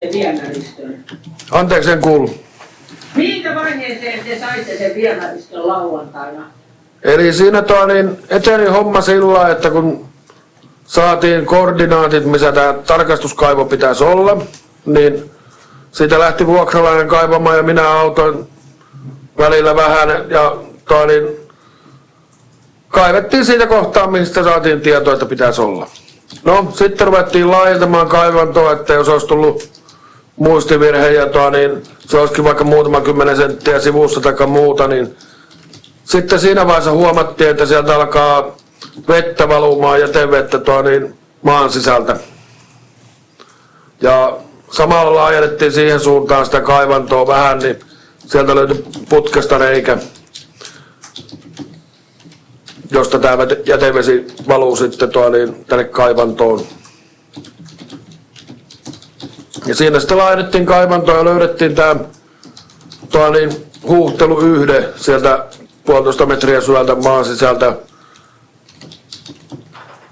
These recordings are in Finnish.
viemäristön. Anteeksi, en kuulu. Minkä vaiheeseen te saitte sen viemäristön lauantaina? Eli siinä eteni homma sillä lailla, että kun saatiin koordinaatit, missä tämä tarkastuskaivo pitäisi olla, niin siitä lähti vuokralainen kaivamaan ja minä autoin välillä vähän ja kaivettiin siitä kohtaa, mistä saatiin tietoa, että pitäisi olla. No, sitten ruvettiin laajentamaan kaivantoa, että jos olisi tullut muistivirhe ja se olisikin vaikka muutama 10 senttiä sivussa tai muuta, niin sitten siinä vaiheessa huomattiin, että sieltä alkaa vettä valumaan jätevettä maan sisältä. Ja samalla laajennettiin siihen suuntaan sitä kaivantoa vähän, niin sieltä löytyi putkesta reikä, josta tämä jätevesi valuu sitten tänne kaivantoon. Ja siinä sitten laajennettiin kaivantoa ja löydettiin tämä huuhtelu yhde sieltä 1,5 metriä syvältä maan sisältä.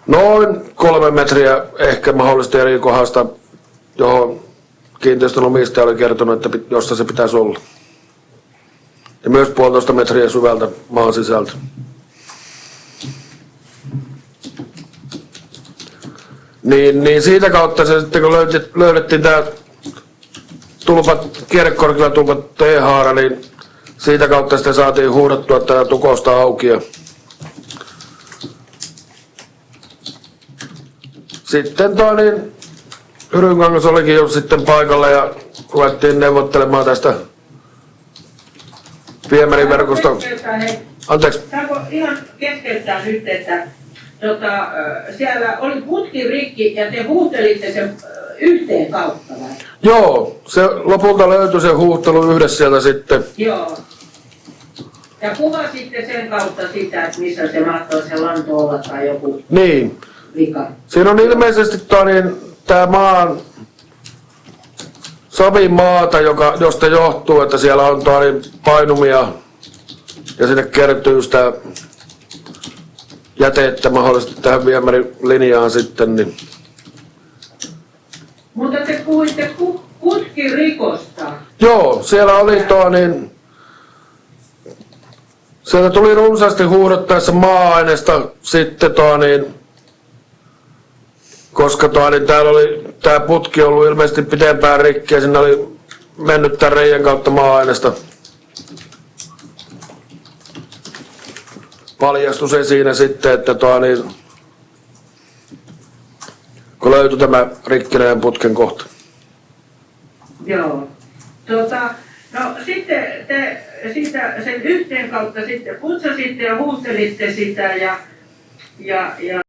Noin 3 metriä ehkä mahdollisesti eri kohdasta, johon kiinteistön omistaja oli kertonut, että jossa se pitäisi olla. Ja myös 1,5 metriä syvältä maan sisältä. Niin siitä kautta se sitten kun löydettiin tämä kierrekorkealla tulpat T-haara, niin siitä kautta sitten saatiin huudattua tätä tukosta auki. Ja sitten Hyrynkangas olikin jo sitten paikalla ja ruvettiin neuvottelemaan tästä viemäriverkosta. Anteeksi. Saanko ihan keskeyttää nyt, että siellä oli putki rikki ja te huutelitte sen yhteen kautta vai? Joo, se lopulta löytyi se huuhtelu yhdessä sieltä sitten. Joo. Ja kuvasitte sen kautta sitä, että missä se mahtoi se lanto olla tai joku niin vika. Siinä on ilmeisesti tämä maan Savin maata, josta johtuu, että siellä on painumia ja sinne kertyy sitä jätettä mahdollisesti tähän viemärilinjaan sitten. Niin. Mutta te puhuitte putkirikosta. Joo, siellä oli sieltä tuli runsaasti huudottaessa maa-aineesta sitten koska täällä oli tämä putki ollut ilmeisesti pitempään rikki ja sinne oli mennyt tämän reiän kautta maa-aineesta. Paljastui se siinä sitten, että kun löytyi tämä rikkinäinen putken kohta. Joo. No sitten te sen yhteen kautta sitten putsasitte ja huutelitte sitä ja